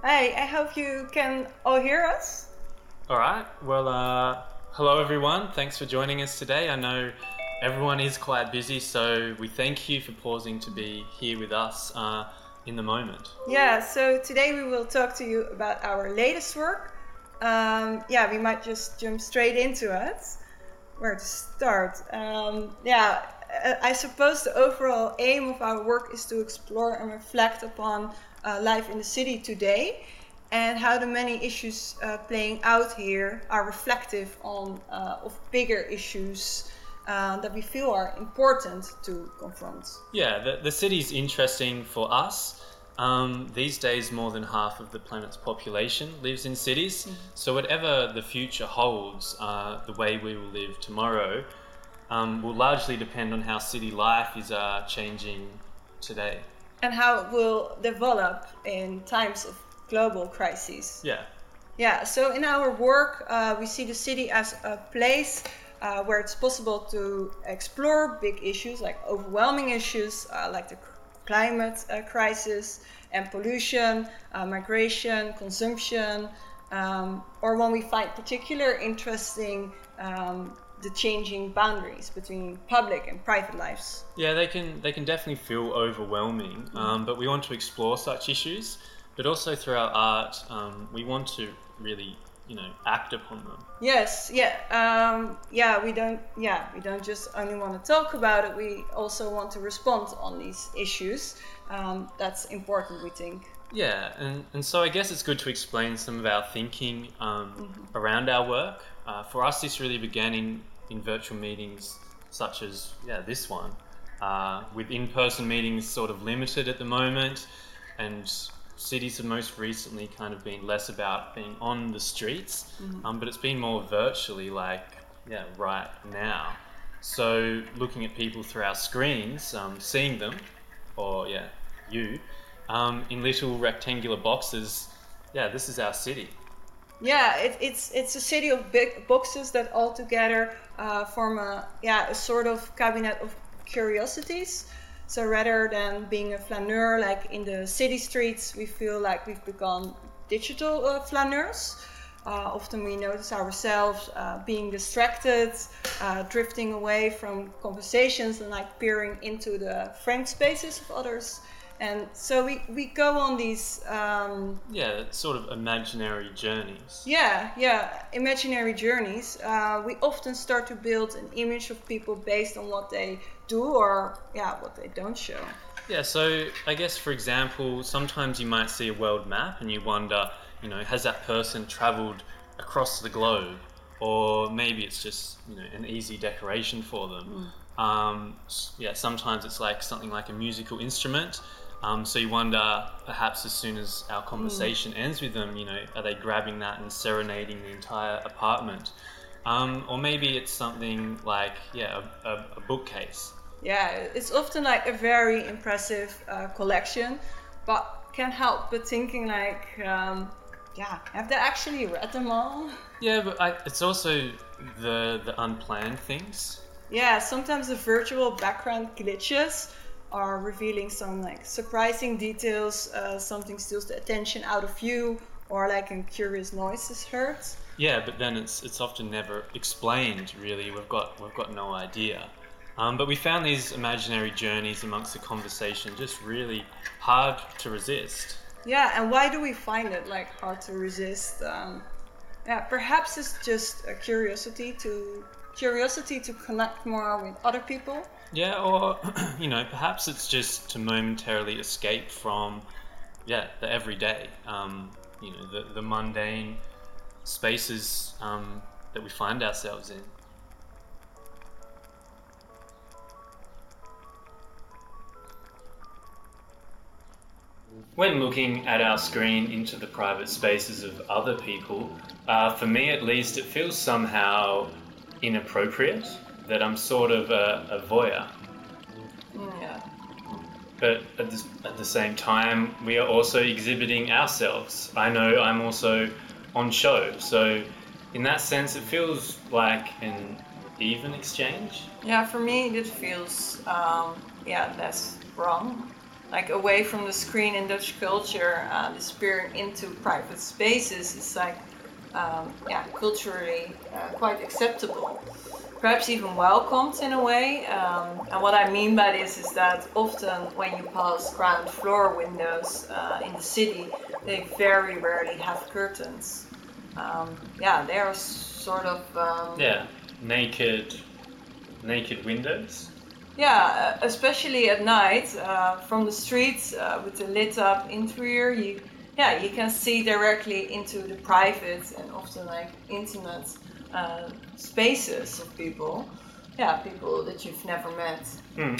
Hey, I hope you can all hear us. All right. Well, hello everyone. Thanks for joining us today. I know everyone is quite busy, so we thank you for pausing to be here with us in the moment. Yeah, so today we will talk to you about our latest work. We might just jump straight into it. Where to start? I suppose the overall aim of our work is to explore and reflect upon life in the city today and how the many issues playing out here are reflective on of bigger issues that we feel are important to confront. Yeah, the city's interesting for us. These days, more than half of the planet's population lives in cities. So whatever the future holds, the way we will live tomorrow will largely depend on how city life is changing today. And how it will develop in times of global crises. Yeah. Yeah, so in our work, we see the city as a place where it's possible to explore big issues, like overwhelming issues, like the climate crisis and pollution, migration, consumption, or when we find particular interesting the changing boundaries between public and private lives. Yeah, they can definitely feel overwhelming, but we want to explore such issues. But also through our art, we want to really, act upon them. Yes, we don't just only want to talk about it. We also want to respond on these issues. That's important, we think. Yeah, and so I guess it's good to explain some of our thinking around our work. For us, this really began in virtual meetings such as this one, with in-person meetings sort of limited at the moment, and cities have most recently kind of been less about being on the streets, but it's been more virtually, like right now. So looking at people through our screens, seeing them, or you, in little rectangular boxes, this is our city. Yeah, it's a city of big boxes that all together form a sort of cabinet of curiosities. So rather than being a flaneur like in the city streets, we feel like we've become digital flaneurs. Often we notice ourselves being distracted, drifting away from conversations and like peering into the framed spaces of others. And so we go on these sort of imaginary journeys. Imaginary journeys. We often start to build an image of people based on what they do or what they don't show. Yeah, so I guess, for example, sometimes you might see a world map and you wonder, has that person traveled across the globe? Or maybe it's just, an easy decoration for them. Sometimes it's like something like a musical instrument. So you wonder, perhaps as soon as our conversation ends with them, are they grabbing that and serenading the entire apartment? Or maybe it's something like, a bookcase. Yeah, it's often like a very impressive collection, but can't help but thinking like, have they actually read them all? Yeah, but it's also the unplanned things. Yeah, sometimes the virtual background glitches are revealing some like surprising details. Something steals the attention out of view, or like a curious noise is heard. Yeah, but then it's often never explained. Really, we've got no idea. But we found these imaginary journeys amongst the conversation just really hard to resist. Yeah, and why do we find it like hard to resist? Perhaps it's just a curiosity to connect more with other people. Yeah, or perhaps it's just to momentarily escape from the everyday, the mundane spaces that we find ourselves in. When looking at our screen into the private spaces of other people, for me at least, it feels somehow inappropriate that I'm sort of a voyeur. Yeah. But at the same time, we are also exhibiting ourselves. I know I'm also on show, so in that sense, it feels like an even exchange. Yeah, for me, it feels less wrong. like away from the screen in Dutch culture, disappearing into private spaces is like, culturally quite acceptable. Perhaps even welcomed in a way. And what I mean by this is that often when you pass ground floor windows in the city, they very rarely have curtains. They are sort of naked windows. Yeah, especially at night, from the streets with the lit up interior, you can see directly into the private and often like intimate spaces of people. Yeah, people that you've never met.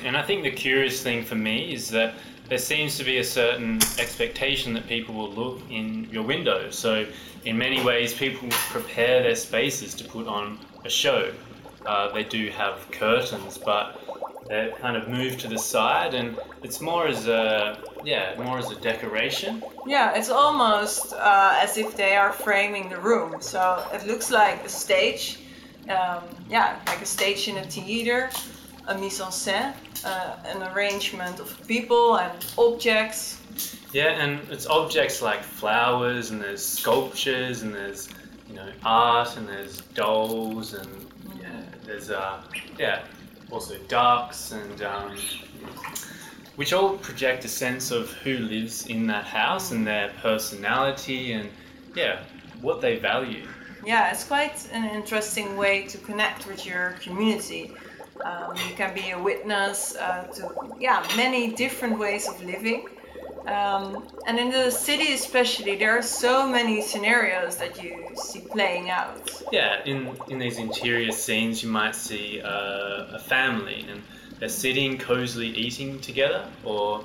And I think the curious thing for me is that there seems to be a certain expectation that people will look in your window. So in many ways, people prepare their spaces to put on a show. They do have curtains, but they're kind of moved to the side, and it's more as a decoration. Yeah, it's almost as if they are framing the room. So it looks like a stage, like a stage in a theater, a mise en scène, an arrangement of people and objects. Yeah, and it's objects like flowers, and there's sculptures, and there's art, and there's dolls, and there's also ducks, and which all project a sense of who lives in that house and their personality and what they value. Yeah, it's quite an interesting way to connect with your community. You can be a witness to many different ways of living. And in the city especially, there are so many scenarios that you see playing out. Yeah, in these interior scenes you might see a family and they're sitting cozily eating together, or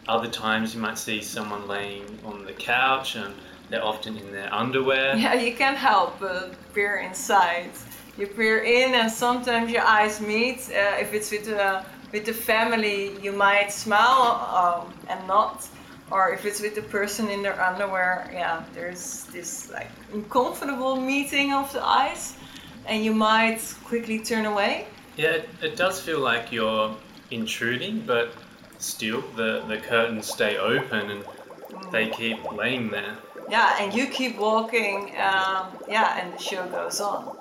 other times you might see someone laying on the couch and they're often in their underwear. Yeah, you can't help but peer inside. You peer in and sometimes your eyes meet. If it's with the family, you might smile and not. Or if it's with the person in their underwear, there's this like uncomfortable meeting of the eyes, and you might quickly turn away. Yeah, it does feel like you're intruding, but still the curtains stay open and they keep laying there. Yeah, and you keep walking, and the show goes on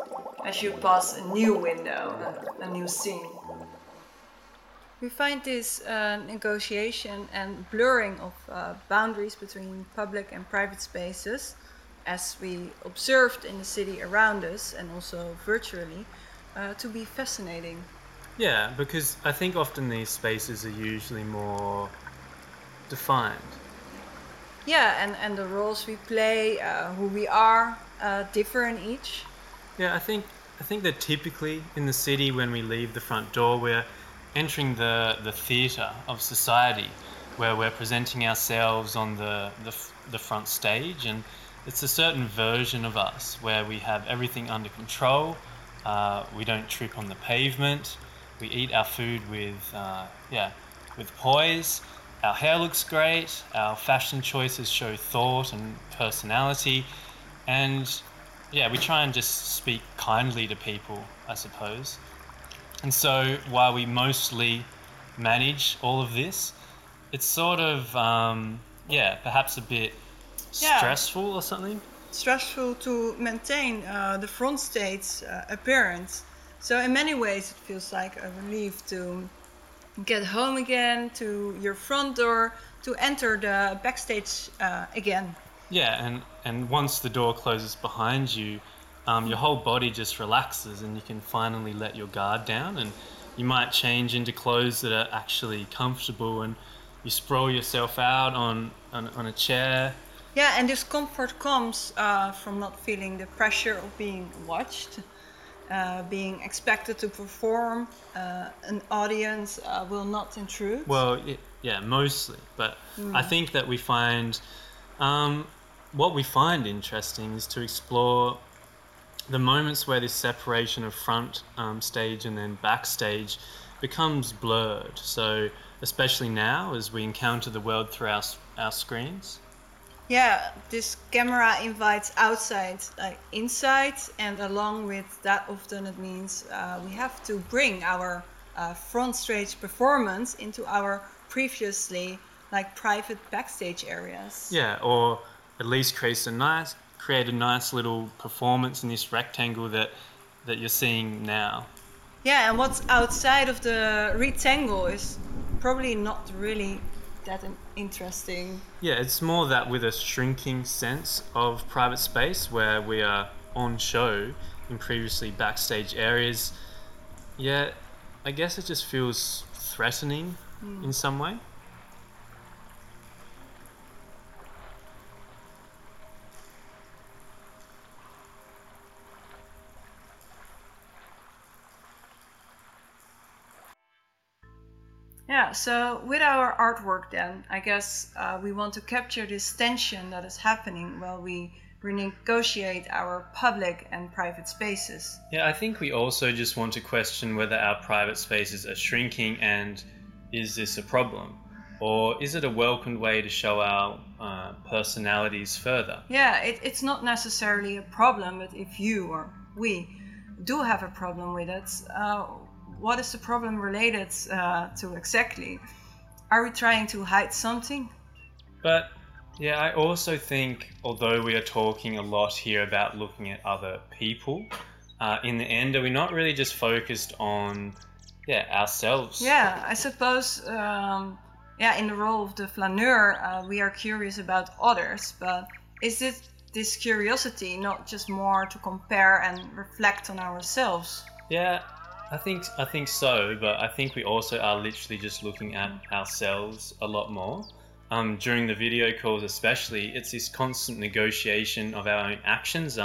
as you pass a new window, a new scene. We find this negotiation and blurring of boundaries between public and private spaces, as we observed in the city around us and also virtually, to be fascinating. Yeah, because I think often these spaces are usually more defined. Yeah, and the roles we play, who we are, differ in each. Yeah, I think that typically in the city, when we leave the front door, we're entering the theatre of society, where we're presenting ourselves on the front stage, and it's a certain version of us where we have everything under control. We don't trip on the pavement. We eat our food with poise. Our hair looks great. Our fashion choices show thought and personality, and we try and just speak kindly to people, I suppose. And so while we mostly manage all of this, it's sort of, perhaps a bit stressful or something. Stressful to maintain the front stage appearance. So in many ways it feels like a relief to get home again, to your front door, to enter the backstage again. Yeah, and once the door closes behind you, your whole body just relaxes and you can finally let your guard down, and you might change into clothes that are actually comfortable, and you sprawl yourself out on a chair. Yeah, and this comfort comes from not feeling the pressure of being watched, being expected to perform. An audience will not intrude. Well, mostly, but I think that we find what we find interesting is to explore the moments where this separation of front stage and then backstage becomes blurred. So especially now as we encounter the world through our screens. Yeah, this camera invites outside, like inside, and along with that often it means we have to bring our front stage performance into our previously, like private backstage areas. Yeah, or at least create a nice little performance in this rectangle that you're seeing now. Yeah, and what's outside of the rectangle is probably not really that interesting. Yeah, it's more that with a shrinking sense of private space where we are on show in previously backstage areas. Yeah, I guess it just feels threatening in some way. Yeah, so with our artwork then, I guess we want to capture this tension that is happening while we renegotiate our public and private spaces. Yeah, I think we also just want to question whether our private spaces are shrinking, and is this a problem? Or is it a welcomed way to show our personalities further? Yeah, it's not necessarily a problem, but if you or we do have a problem with it, what is the problem related to exactly? Are we trying to hide something? But yeah, I also think, although we are talking a lot here about looking at other people, in the end, are we not really just focused on ourselves? Yeah, I suppose, in the role of the flaneur, we are curious about others, but is it this curiosity not just more to compare and reflect on ourselves? Yeah, I think so, but I think we also are literally just looking at ourselves a lot more. During the video calls especially, it's this constant negotiation of our own actions.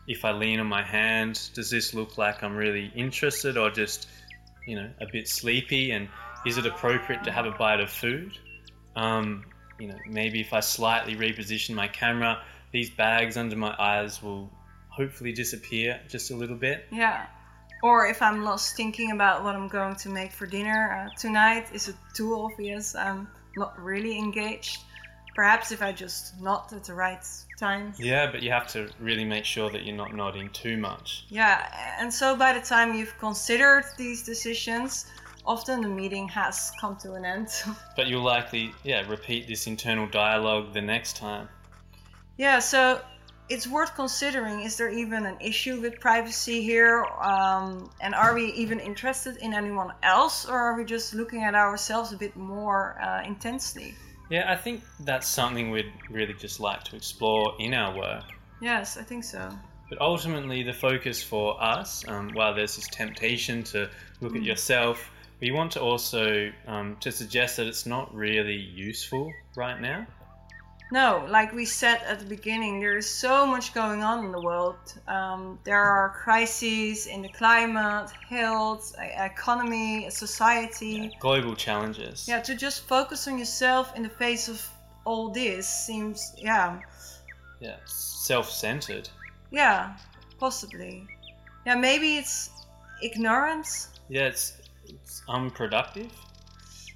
If I lean on my hand, does this look like I'm really interested or just, a bit sleepy? And is it appropriate to have a bite of food? Maybe if I slightly reposition my camera, these bags under my eyes will hopefully disappear just a little bit. Yeah. Or if I'm lost thinking about what I'm going to make for dinner tonight, is it too obvious I'm not really engaged? Perhaps if I just nod at the right time. Yeah, but you have to really make sure that you're not nodding too much. Yeah, and so by the time you've considered these decisions, often the meeting has come to an end. But you'll likely, repeat this internal dialogue the next time. Yeah, so it's worth considering, is there even an issue with privacy here? And are we even interested in anyone else? Or are we just looking at ourselves a bit more intensely? Yeah, I think that's something we'd really just like to explore in our work. Yes, I think so. But ultimately, the focus for us, while there's this temptation to look at yourself, we want to also to suggest that it's not really useful right now. No, like we said at the beginning, there is so much going on in the world. There are crises in the climate, health, economy, society. Global challenges. Yeah, to just focus on yourself in the face of all this seems, self-centered. Yeah, possibly. Yeah, maybe it's ignorance. Yeah, it's unproductive.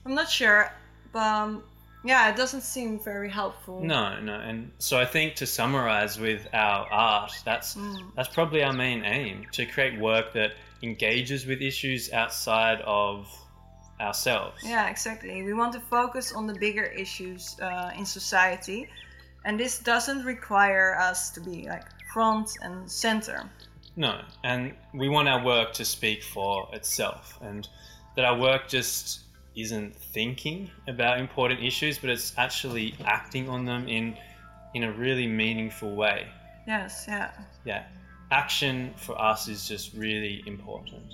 I'm not sure, but it doesn't seem very helpful. No, and so I think to summarize with our art, that's probably our main aim, to create work that engages with issues outside of ourselves. Yeah, exactly. We want to focus on the bigger issues in society, and this doesn't require us to be like front and center. No, and we want our work to speak for itself, and that our work just isn't thinking about important issues, but it's actually acting on them in a really meaningful way. Yes, yeah. Yeah, action for us is just really important.